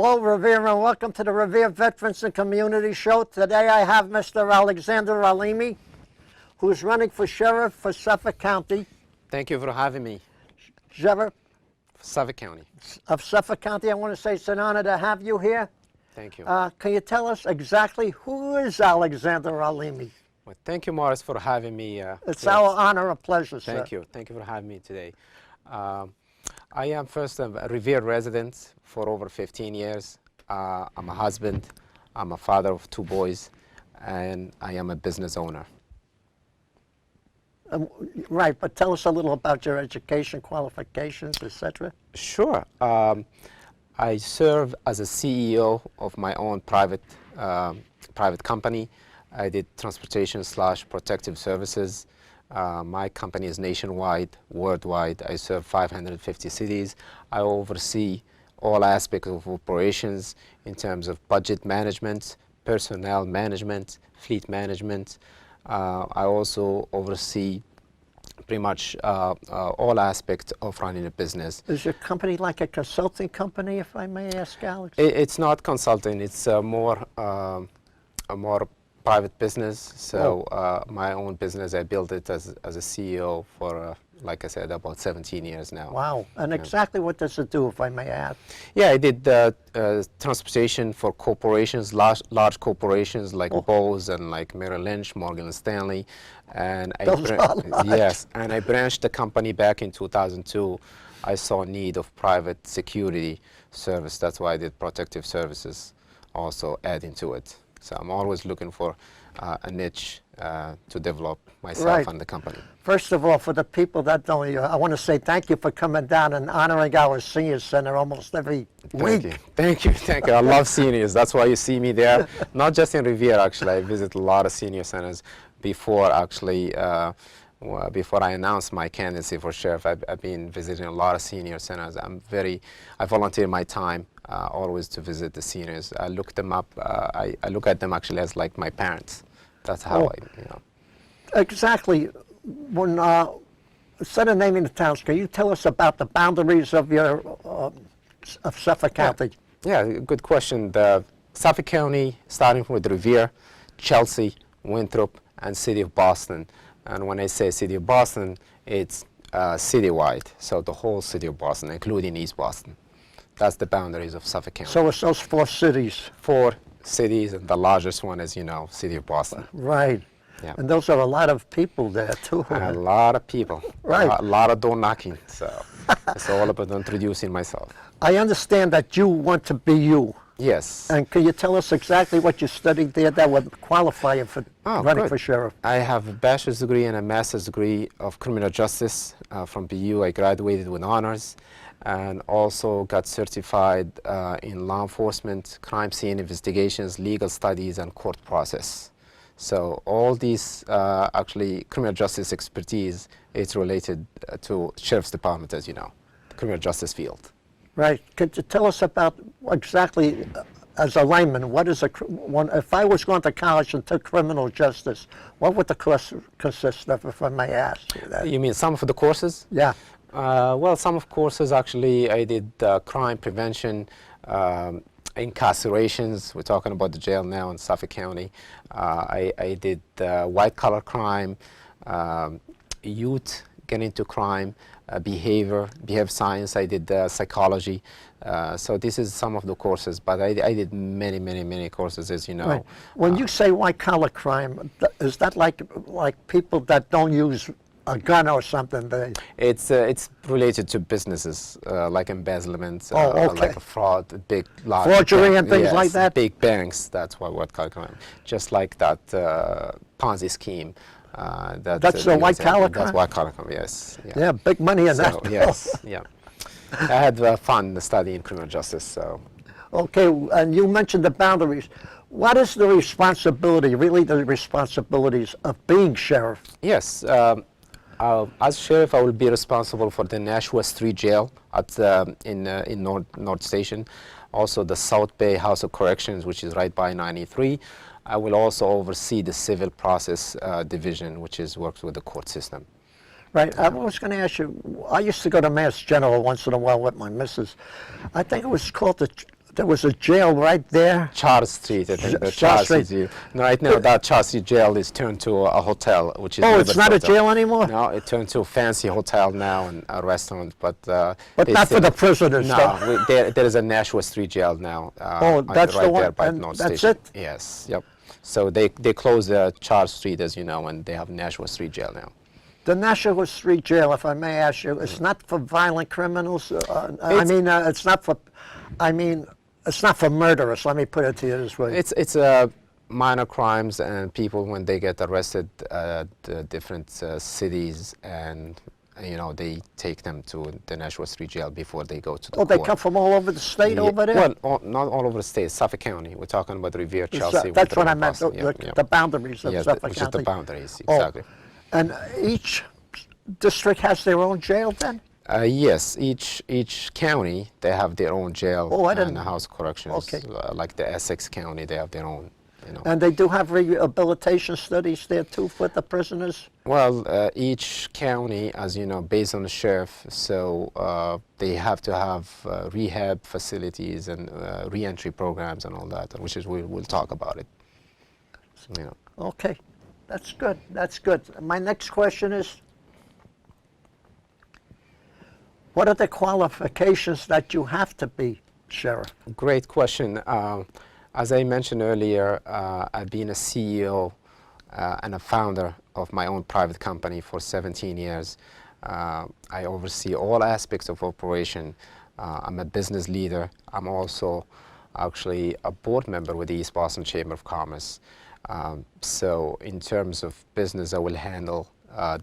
Hello, Revere, and welcome to the Revere Veterans and Community Show. Today I have Mr. Alexander Rhalimi, who's running for sheriff for Suffolk County. Thank you for having me. Sheriff Suffolk County. of Suffolk County. I want to say it's an honor to have you here. Thank you. Can you tell us exactly who is Alexander Rhalimi? Well, thank you, Morris, for having me. It's our honor and pleasure, sir. Thank you. Thank you for having me today. I am first a Revere resident for over 15 years. I'm a husband. I'm a father of 2 boys, and I am a business owner. Right, but tell us a little about your education, qualifications, etc. Sure. I serve as a CEO of my own private company. I did transportation/protective services. My company is nationwide, worldwide. I serve 550 cities. I oversee all aspects of operations in terms of budget management, personnel management, fleet management. I also oversee pretty much all aspects of running a business. Is your company like a consulting company, if I may ask, Alex? It's not consulting. It's a more private business. So my own business, I built it as a CEO for, like I said, about 17 years now. Wow. And exactly what does it do, if I may ask? Yeah, I did transportation for corporations, large corporations like Bose and like Merrill Lynch, Morgan Stanley. And yes, and I branched the company back in 2002. I saw a need of private security service. That's why I did protective services, also adding to it. So I'm always looking for a niche to develop myself and the company. First of all, for the people that don't know you, I want to say thank you for coming down and honoring our senior center almost every week. Thank you. I love seniors. That's why you see me there. Not just in Revere, actually. I visit a lot of senior centers before actually. Before I announced my candidacy for sheriff, I've been visiting a lot of senior centers. I volunteer my time always to visit the seniors. I look them up. I look at them actually as like my parents. That's how Exactly. When instead of naming the towns, can you tell us about the boundaries of your of Suffolk County? Yeah, good question. The Suffolk County, starting with Revere, Chelsea, Winthrop, and City of Boston. And when I say City of Boston, it's citywide, so the whole City of Boston, including East Boston. That's the boundaries of Suffolk County. So it's those 4 cities. 4 cities, and the largest one is, City of Boston. Right. Yeah. And those are a lot of people there, too. A lot of people. Right. A lot of door knocking, so it's all about introducing myself. I understand that you want to be you. Yes. And can you tell us exactly what you studied there that would qualify you for running for sheriff? I have a bachelor's degree and a master's degree of criminal justice from BU. I graduated with honors and also got certified in law enforcement, crime scene investigations, legal studies, and court process. So all these actually criminal justice expertise is related to sheriff's department, as you know, the criminal justice field. Right. Could you tell us about exactly, as a layman, what is if I was going to college and took criminal justice, what would the course consist of, if I may ask you that? You mean some of the courses? Yeah. Well, some of courses actually I did crime prevention, incarcerations. We're talking about the jail now in Suffolk County. I did white-collar crime, youth get into crime, behavior science. I did psychology. So this is some of the courses, but I did many courses, as you know. Right. When you say white-collar crime, is that like people that don't use a gun or something? It's related to businesses, like embezzlement, okay. like a fraud, large forgery and things like that? Big banks, that's white-collar crime. Just like that Ponzi scheme. That's a white-collar crime? That's white-collar crime, yes. Yeah, big money in that. Yes, yeah. I had fun studying criminal justice, so. Okay, and you mentioned the boundaries. What is the responsibility, really the responsibilities of being sheriff? Yes, as sheriff, I will be responsible for the Nashua Street Jail in North Station, also the South Bay House of Corrections, which is right by 93. I will also oversee the Civil Process Division, which works with the court system. Right. I was going to ask you, I used to go to Mass General once in a while with my missus. I think it was called the there was a jail right there. Charles Street, I think. The Charles Charles Street. Street. No, right now, that Charles Street jail is turned to a hotel, which is. Oh, it's not a Hotel. jail anymore? No, it turned to a fancy hotel now and a restaurant, but. But they not for still- the prisoners, No, though. there is a Nashua Street jail now. Oh, that's right the one, there by and North that's Station. it? Yes, yep. So they closed Charles Street, as you know, and they have Nashua Street jail now. The Nashua Street Jail, if I may ask you, it's not for violent criminals. It's not for. It's not for murderers. Let me put it to you this way. It's minor crimes and people when they get arrested at different cities, and they take them to the Nashua Street Jail before they go to the Oh, they court. come from all over the state over there? Well, not all over the state. Suffolk County. We're talking about Revere, Chelsea. That's what I Winter, meant. Boston. The boundaries of Yes, Suffolk which is County. the boundaries, Oh, exactly. and each district has their own jail then? Yes, each county, they have their own jail Oh, I and didn't- house corrections. Okay. Like the Essex County, they have their own. And they do have rehabilitation studies there too for the prisoners? Well, each county, as you know, based on the sheriff, so they have to have rehab facilities and re-entry programs and all that, which is we'll talk about it. Okay, that's good. That's good. My next question is, what are the qualifications that you have to be sheriff? Great question. As I mentioned earlier, I've been a CEO and a founder of my own private company for 17 years. I oversee all aspects of operation. I'm a business leader. I'm also actually a board member with the East Boston Chamber of Commerce. So in terms of business, I will handle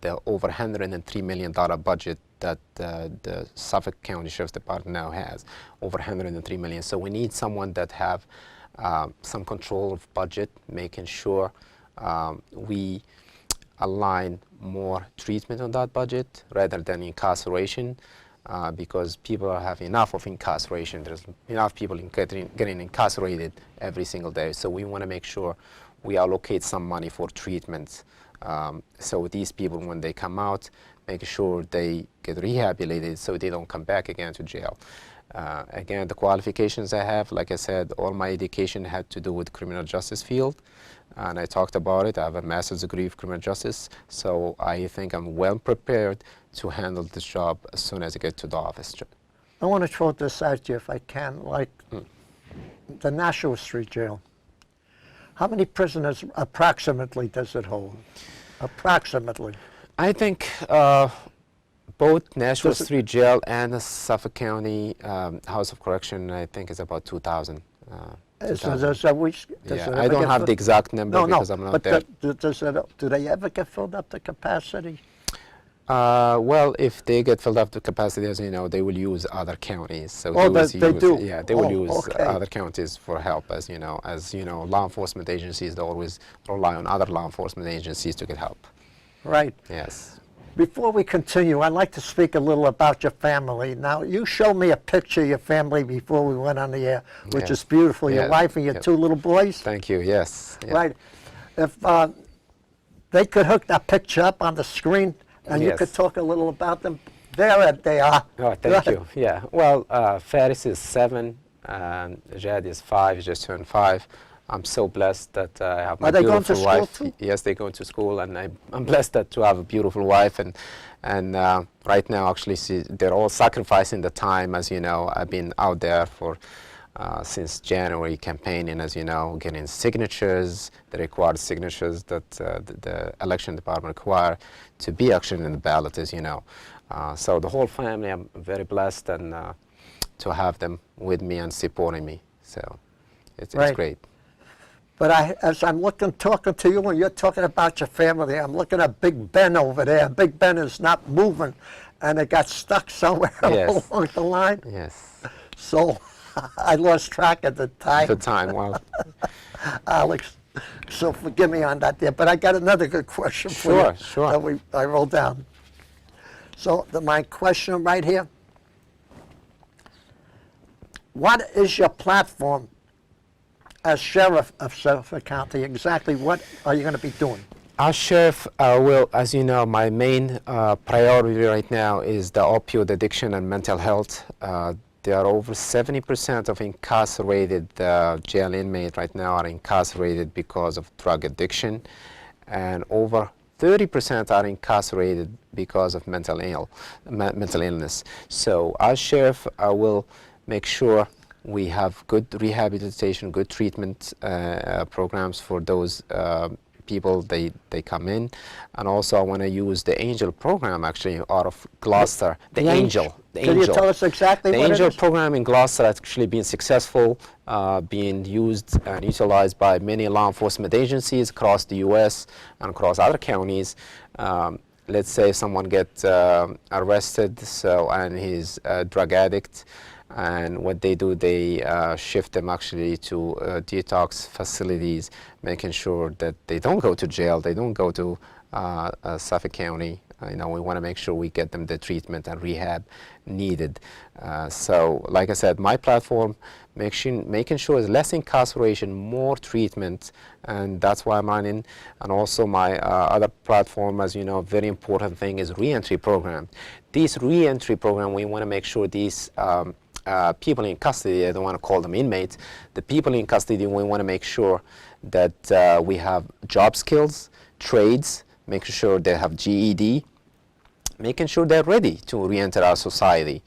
the over $103 million budget that the Suffolk County Sheriff's Department now has, over $103 million. So we need someone that have some control of budget, making sure we align more treatment on that budget rather than incarceration, because people are having enough of incarceration. There's enough people getting incarcerated every single day. So we want to make sure we allocate some money for treatments. So these people, when they come out, make sure they get rehabilitated so they don't come back again to jail. Again, the qualifications I have, like I said, all my education had to do with criminal justice field, and I talked about it. I have a master's degree of criminal justice, so I think I'm well prepared to handle this job as soon as I get to the office. I want to throw this at you if I can, like the Nashua Street Jail. How many prisoners approximately does it hold? Approximately. I think both Nashua Street Jail and the Suffolk County House of Correction, I think, is about 2,000. I don't have the exact number because I'm not there. Do they ever get filled up to capacity? Well, if they get filled up to capacity, as you know, they will use other counties. So they do? Yeah, they will use okay. other counties for help. As you know, law enforcement agencies, they always rely on other law enforcement agencies to get help. Right. Yes. Before we continue, I'd like to speak a little about your family. Now, you showed me a picture of your family before we went on the air, which Yes. is beautiful. Your Yes. wife and your two little boys. Thank you. Yes. Yeah. Right. If they could hook that picture up on the screen, and you Yes. could talk a little about them. There they are. Oh, thank you. Yeah. Well, Faris is 7, and Jad is 5. He just turned 5. I'm so blessed that I have my Are they going beautiful to school wife. too? Yes, they're going to school, and I'm blessed to have a beautiful wife. And right now, actually, they're all sacrificing the time. As you know, I've been out there for since January campaigning, as you know, getting signatures, the required signatures that the election department require to be actually in the ballot, as you know. So the whole family, I'm very blessed and to have them with me and supporting me. So it's great. But as I'm talking to you, and you're talking about your family, I'm looking at Big Ben over there. Big Ben is not moving, and it got stuck somewhere Yes. along the line. Yes. So I lost track of the time. The time, well. Alex, so forgive me on that there. But I got another good question for you. Sure. That I wrote down. So my question right here, what is your platform as sheriff of Suffolk County? Exactly what are you going to be doing? As sheriff, as you know, my main priority right now is the opioid addiction and mental health. there are over 70% of incarcerated jail inmates right now are incarcerated because of drug addiction, and over 30% are incarcerated because of mental illness. So as sheriff, I will make sure we have good rehabilitation, good treatment programs for those people they come in. And also I want to use the Angel program actually out of Gloucester. The Angel. Can you tell us exactly what it is? The Angel program in Gloucester has actually been successful, being used and utilized by many law enforcement agencies across the U.S. and across other counties. Let's say someone gets arrested, and he's a drug addict, and what they do, they shift them actually to detox facilities, making sure that they don't go to jail, they don't go to Suffolk County. We want to make sure we get them the treatment and rehab needed. So, like I said, my platform, making sure is less incarceration, more treatment, and that's why I'm running. And also my other platform, as you know, a very important thing is reentry program. These reentry program, we want to make sure these people in custody, I don't want to call them inmates, the people in custody, we want to make sure that we have job skills, trades, making sure they have GED, making sure they're ready to re-enter our society.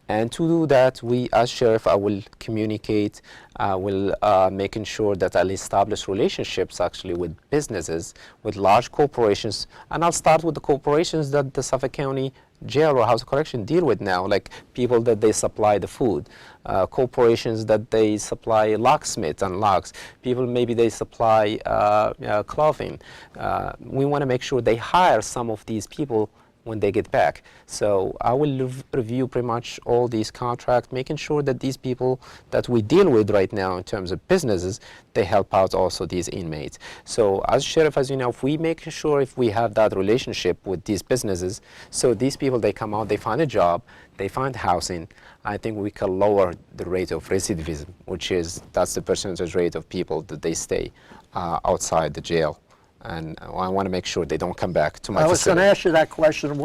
And to do that, we, as sheriff, I will communicate, making sure that I'll establish relationships actually with businesses, with large corporations, and I'll start with the corporations that the Suffolk County Jail or House of Correction deal with now, like people that they supply the food, corporations that they supply locksmiths and locks, people maybe they supply clothing. We want to make sure they hire some of these people when they get back. So I will review pretty much all these contracts, making sure that these people that we deal with right now in terms of businesses, they help out also these inmates. So as sheriff, as you know, if we make sure if we have that relationship with these businesses, so these people, they come out, they find a job, they find housing, I think we can lower the rate of recidivism, that's the percentage rate of people that they stay outside the jail. And I want to make sure they don't come back to my facility. I was going to ask you that question.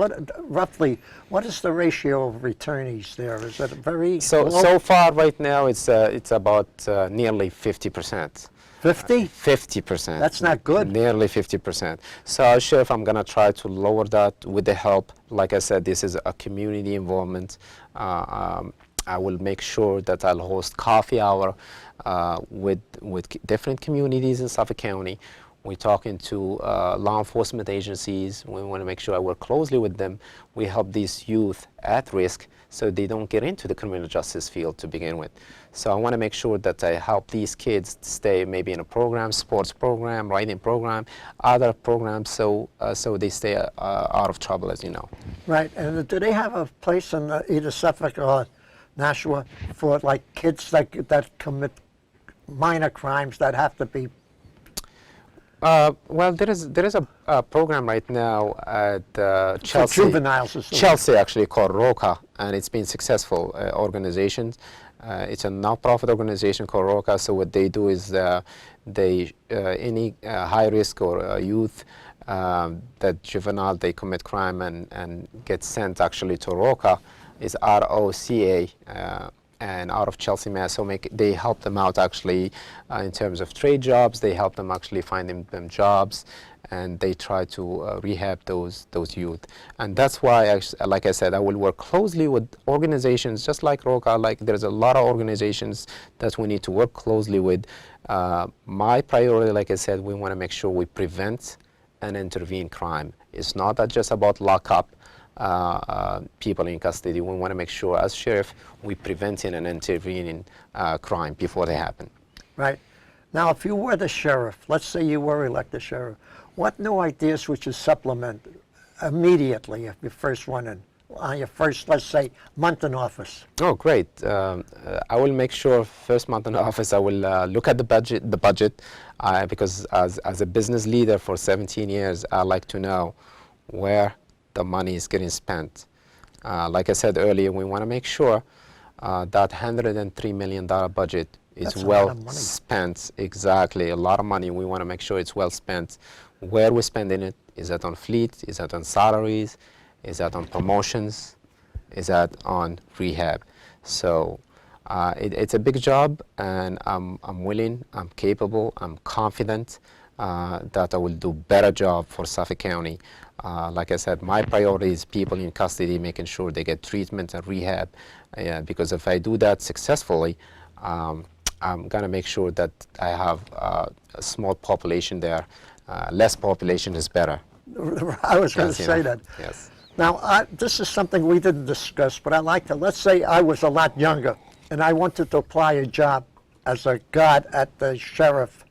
Roughly, what is the ratio of returnees there? Is it very low? So far, right now, it's about nearly 50%. 50? 50%. That's not good. Nearly 50%. So as sheriff, I'm going to try to lower that with the help. Like I said, this is a community involvement. I will make sure that I'll host coffee hour with different communities in Suffolk County. We're talking to law enforcement agencies. We want to make sure I work closely with them. We help these youth at risk so they don't get into the criminal justice field to begin with. So I want to make sure that I help these kids stay maybe in a program, sports program, writing program, other programs, so they stay out of trouble, as you know. Right. And do they have a place in either Suffolk or Nashua for like kids that commit minor crimes that have to be? Well, there is a program right now at Chelsea. For juveniles. Chelsea, actually, called ROCA, and it's been successful organization. It's a non-profit organization called ROCA. So what they do is any high risk or youth that juvenile, they commit crime and get sent actually to ROCA, is ROCA. And out of Chelsea, Mass. So they help them out actually in terms of trade jobs. They help them actually finding them jobs, and they try to rehab those youth. And that's why, like I said, I will work closely with organizations just like ROCA. Like there's a lot of organizations that we need to work closely with. My priority, like I said, we want to make sure we prevent and intervene crime. It's not just about lockup people in custody. We want to make sure, as sheriff, we preventing and intervening crime before they happen. Right. Now, if you were the sheriff, let's say you were elected sheriff, what new ideas would you supplement immediately if you first went in, on your first, let's say, month in office? Oh, great. I will make sure first month in office I will look at the budget, because as a business leader for 17 years, I like to know where the money is getting spent. Like I said earlier, we want to make sure that $103 million budget is well spent. Exactly, a lot of money. We want to make sure it's well spent. Where we're spending it, is that on fleet? Is that on salaries? Is that on promotions? Is that on rehab? So it's a big job, and I'm willing, I'm capable, I'm confident that I will do better job for Suffolk County. Like I said, my priority is people in custody, making sure they get treatment and rehab, because if I do that successfully, I'm gonna make sure that I have a small population there. Less population is better. I was going to Yes, you say know. that. Yes. Now, this is something we didn't discuss, but I'd like to, let's say I was a lot younger and I wanted to apply a job as a guard at the sheriff.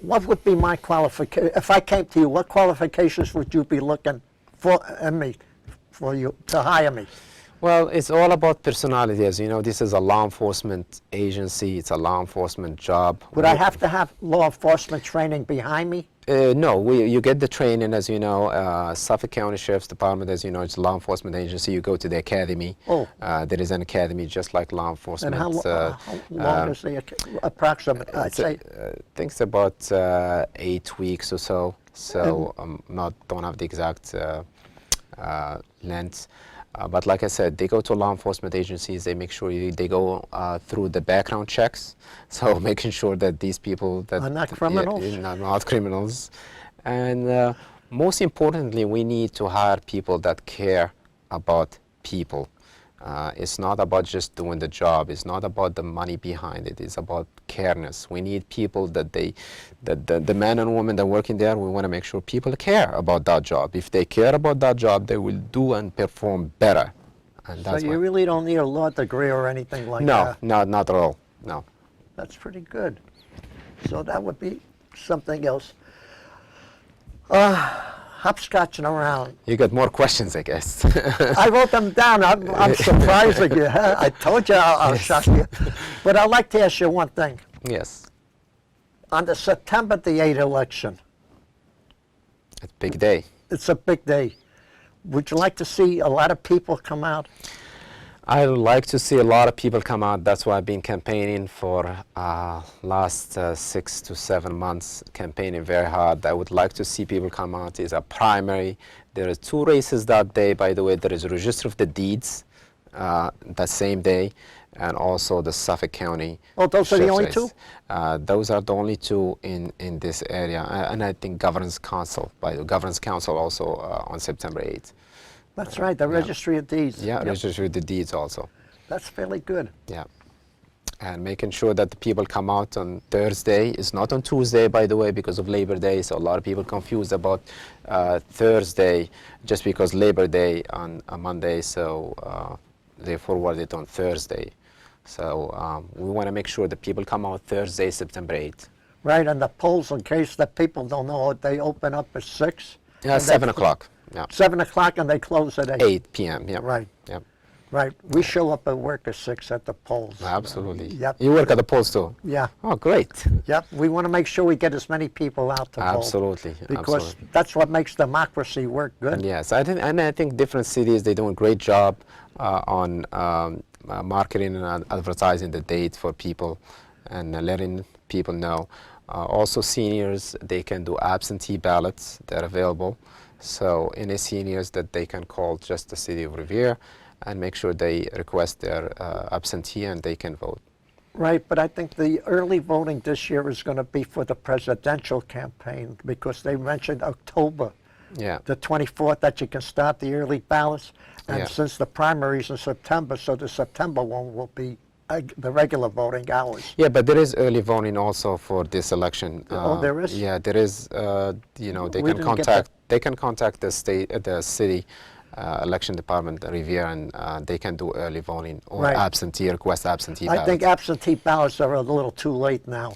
What would be my qualification? If I came to you, what qualifications would you be looking for in me, for you to hire me? Well, it's all about personality. As you know, this is a law enforcement agency. It's a law enforcement job. Would I have to have law enforcement training behind me? No, you get the training. As you know, Suffolk County Sheriff's Department, as you know, it's a law enforcement agency. You go to the academy. Oh. There is an academy just like law enforcement. And how long is the approximate? I'd say. I think it's about 8 weeks or so. So don't have the exact length. But like I said, they go to law enforcement agencies. They make sure they go through the background checks. So making sure that these people that Are not criminals? not criminals. And most importantly, we need to hire people that care about people. It's not about just doing the job. It's not about the money behind it. It's about careness. We need people that the men and women that are working there, we want to make sure people care about that job. If they care about that job, they will do and perform better. And So that's you really don't need a law degree or anything like that? No, not at all. No. That's pretty good. So that would be something else. Hopscotching around. You got more questions, I guess. I wrote them down. I'm surprising you. I told you I'll shock you. But I'd like to ask you one thing. Yes. On the September the 8th election, It's a big day. it's a big day. Would you like to see a lot of people come out? I would like to see a lot of people come out. That's why I've been campaigning for last 6 to 7 months, campaigning very hard. I would like to see people come out. It's a primary. There are 2 races that day, by the way. There is a register of the deeds that same day, and also the Suffolk County. Oh, those are the only Sheriff's 2? race. Those are the only 2 in this area. And I think Governance Council, by the Governance Council also on September 8th. That's right, the Registry of Deeds. Yeah, Yep. register of the deeds also. That's fairly good. Yeah. And making sure that the people come out on Thursday. It's not on Tuesday, by the way, because of Labor Day. So a lot of people confused about Thursday just because Labor Day on a Monday. So they forward it on Thursday. So we want to make sure that people come out Thursday, September 8th. Right, and the polls, in case the people don't know, they open up at 6? Yeah, and 7 they- o'clock. Yeah. 7 o'clock and they close at 8? 8 p.m. Yeah. Right. Yep. Right. We show up at work at 6 at the polls. Absolutely. Yep. You work at the polls too? Yeah. Oh, great. Yep. We want to make sure we get as many people out to vote. Absolutely. Because Absolutely. that's what makes democracy work good. Yes, I think different cities, they do a great job on marketing and advertising the date for people and letting people know. Also seniors, they can do absentee ballots that are available. So any seniors that they can call just the city of Revere and make sure they request their absentee and they can vote. Right, but I think the early voting this year is going to be for the presidential campaign because they mentioned October, Yeah. the 24th, that you can start the early ballots. And Yeah. since the primary's in September, so the September one will be the regular voting hours. Yeah, but there is early voting also for this election. Oh, there is? Yeah, there is. You know, they We can didn't get contact. They can contact the city election department, Revere, and they can do early voting or Right. absentee request absentee I ballots. think absentee ballots are a little too late now.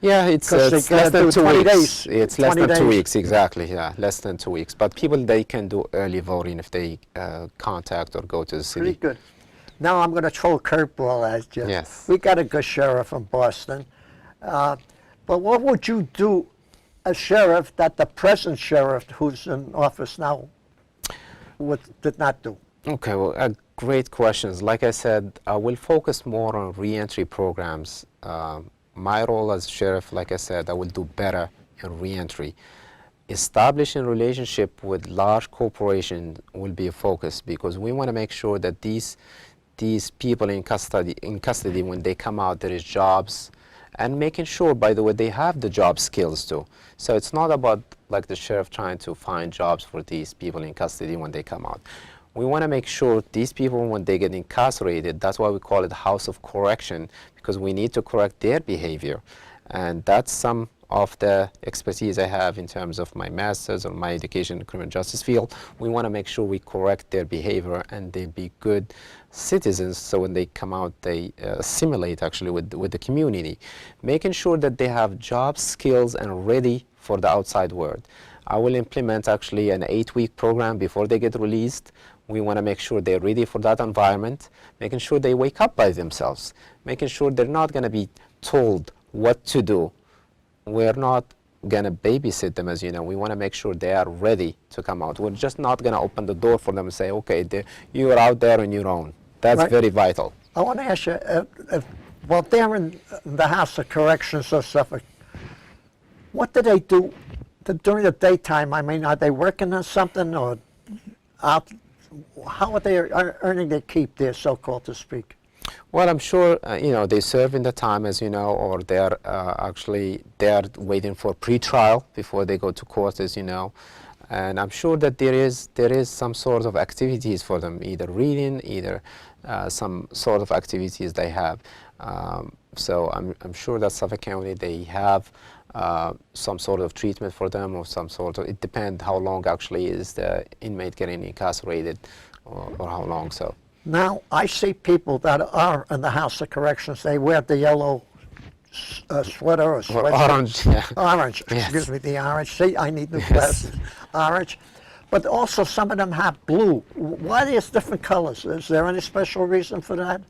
Yeah, it's 'Cause they less gotta than do 2 20 weeks. days. It's less 20 than 2 days. weeks, exactly. Yeah, less than 2 weeks. But people, they can do early voting if they contact or go to the city. Pretty good. Now I'm going to throw a curveball at you. Yes. We got a good sheriff in Boston. But what would you do as sheriff that the present sheriff who's in office now did not do? Okay, well, great questions. Like I said, I will focus more on reentry programs. My role as sheriff, like I said, I will do better in reentry. Establishing relationship with large corporations will be a focus because we want to make sure that these these people in custody when they come out, there is jobs, and making sure, by the way, they have the job skills too. So it's not about like the sheriff trying to find jobs for these people in custody when they come out. We want to make sure these people, when they get incarcerated, that's why we call it house of correction, because we need to correct their behavior. And that's some of the expertise I have in terms of my master's or my education in the criminal justice field. We want to make sure we correct their behavior and they be good citizens, so when they come out, they assimilate actually with the community, making sure that they have job skills and ready for the outside world. I will implement actually an 8-week program before they get released. We want to make sure they're ready for that environment, making sure they wake up by themselves, making sure they're not going to be told what to do. We're not going to babysit them, as you know. We want to make sure they are ready to come out. We're just not going to open the door for them and say, okay, you are out there on your own. That's Right. very vital. I want to ask you, while they're in the House of Corrections of Suffolk, what do they do during the daytime? I mean, are they working on something, or how are they earning their keep there, so-called to speak? Well, I'm sure, they serve in the time, as you know, or they're they're waiting for pre-trial before they go to court, as you know. And I'm sure that there is some sort of activities for them, either reading, either some sort of activities they have. So I'm sure that Suffolk County, they have some sort of treatment for them, or some sort of, it depends how long actually is the inmate getting incarcerated, or how long. So. Now, I see people that are in the House of Corrections, they wear the yellow sweater or sweatshirt. Orange, yeah. Orange, Yes. excuse me, the orange. See, I need new glasses. Orange. But also some of them have blue. Why there's different colors? Is there any special reason for that?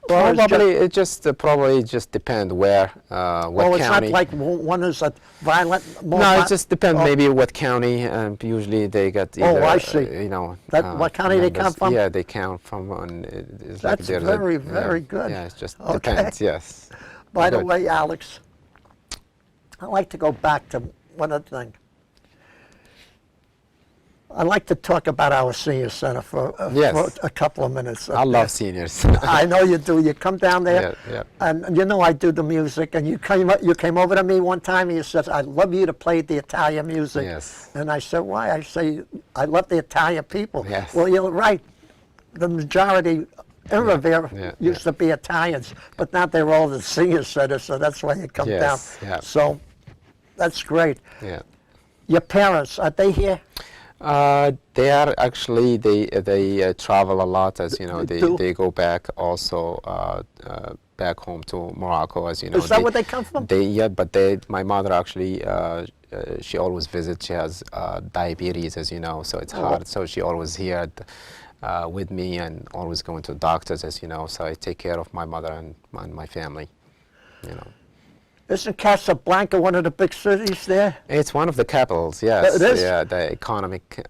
Or is Probably it just probably just depend where what it's county. not like one is a violent. No, it just depends maybe what county. Usually they get either, I see. What county they come from? Yeah, they come from. It's like That's there's very good. Yeah, it just Okay. depends. Yes. By the Good. way, Alex, I'd like to go back to one other thing. I'd like to talk about our senior center for a couple of minutes. I love seniors. I know you do. You come down there, Yeah. and you know I do the music. And you came over to me one time and you said, "I'd love you to play the Italian music." Yes. And I said, "Why?" I say, "I love the Italian people." Yes. Well, you're right. The majority in Revere used to be Italians, but now they're all the senior centers, so that's why you come down. Yeah. So that's great. Yeah. Your parents, are they here? They are actually they travel a lot, as you know. do? They go back also back home to Morocco, as you know. Is that where they come from? But my mother actually she always visits. She has diabetes, as you know, so it's hard. So she always here with me, and always going to doctors, as you know. So I take care of my mother and my family, you know. Isn't Casablanca one of the big cities there? It's one of the capitals, yes. It is? Yeah, the economic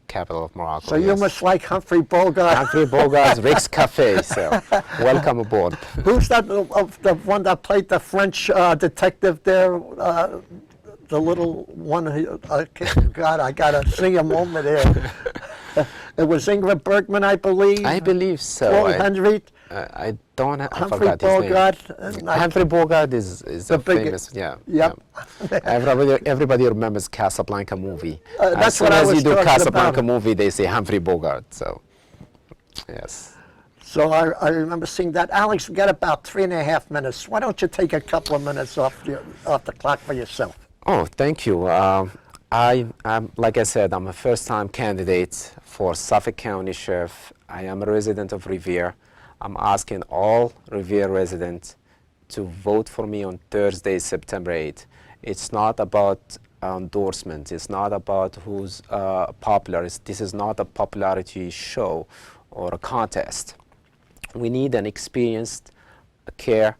capital of Morocco. So you yes. must like Humphrey Bogart. Humphrey Bogart's Rick's Cafe, so welcome aboard. Who's that, the one that played the French detective there? The little one, God, I got to sing a moment here. It was Ingrid Bergman, I believe. I believe so. Paul Henry. I don't have, I Humphrey forgot his Bogart. name. Humphrey Bogart is a big- famous, yeah. Yep. Yeah. Everybody remembers Casablanca movie. That's as soon what I as was you do talking Casablanca about. movie, they say Humphrey Bogart, so, yes. So I remember seeing that. Alex, we got about 3.5 minutes. Why don't you take a couple of minutes off the clock for yourself? Oh, thank you. I'm, like I said, I'm a first-time candidate for Suffolk County Sheriff. I am a resident of Revere. I'm asking all Revere residents to vote for me on Thursday, September 8th. It's not about endorsement. It's not about who's popular. This is not a popularity show or a contest. We need an experienced care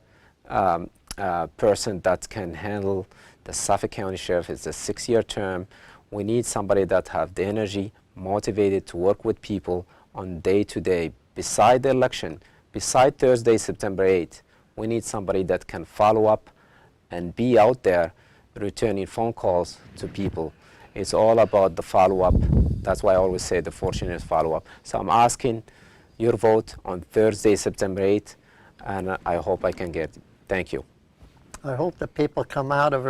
person that can handle the Suffolk County Sheriff. It's a 6-year term. We need somebody that have the energy, motivated to work with people on day-to-day. Beside the election, beside Thursday, September 8th, we need somebody that can follow up and be out there returning phone calls to people. It's all about the follow-up. That's why I always say the fortunate follow-up. So I'm asking your vote on Thursday, September 8th, and I hope I can get it. Thank you. I hope that people come out of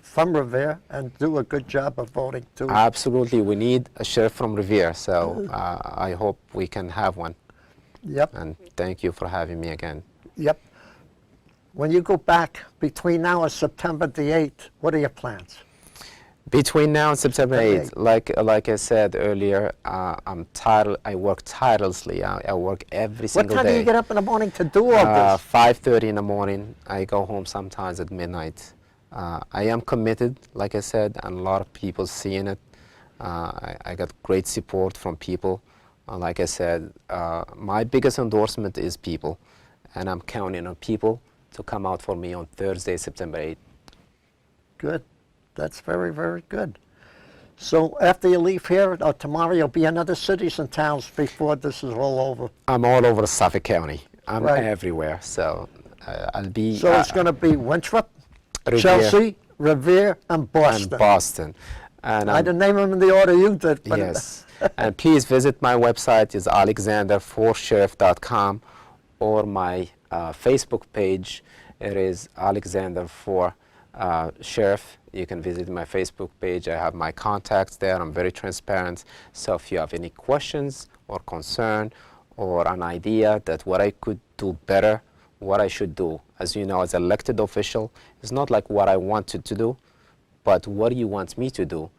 from Revere and do a good job of voting too. Absolutely, we need a sheriff from Revere, so I hope we can have one. Yep. And thank you for having me again. Yep. When you go back between now and September the 8th, what are your plans? Between now and September Okay. 8th, like I said earlier, I'm tired. I work tirelessly. I work every What single time day. do you get up in the morning to do all this? 5:30 in the morning. I go home sometimes at midnight. I am committed, like I said, and a lot of people seeing it. I got great support from people. Like I said, my biggest endorsement is people, and I'm counting on people to come out for me on Thursday, September 8th. Good. That's very, very good. So after you leave here, tomorrow you'll be in other cities and towns before this is all over. I'm all over Suffolk County. I'm Right. everywhere, so I'll be So it's going to be Winthrop, Revere, Chelsea, Revere, and Boston. and Boston. And I didn't name them in the order you did. But yes. And please visit my website is alexander4sheriff.com, or my Facebook page. It is Alexander4Sheriff. You can visit my Facebook page. I have my contacts there. I'm very transparent. So if you have any questions or concern or an idea that what I could do better, what I should do, as you know, as elected official, it's not like what I wanted to do, but what do you want me to do?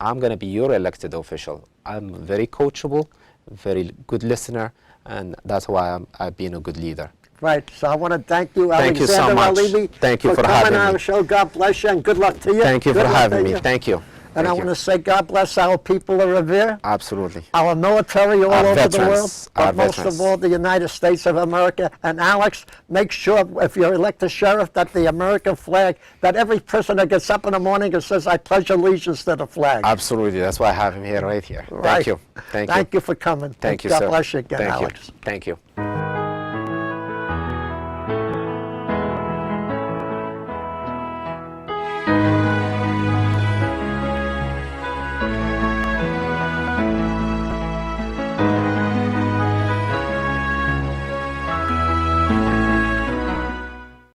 I'm going to be your elected official. I'm very coachable, very good listener, and that's why I've been a good leader. Right. So I want to thank you, Thank you Alexander so much. Rhalimi, Thank you for coming having on me. the show. God bless you, and good luck to you. Thank you Good for luck having to me. you. Thank you. And I Thank want you. to say God bless our people of Revere, Absolutely. our military all Our over the veterans, world, our but most veterans. of all the United States of America. And Alex, make sure if you're elected sheriff that the American flag, that every prisoner gets up in the morning and says, I pledge allegiance to the flag. Absolutely. That's why I have him here, right here. Right. Thank you. Thank you. Thank you for coming. Thank you, God sir. bless you again, Thank Alex. you. Thank you.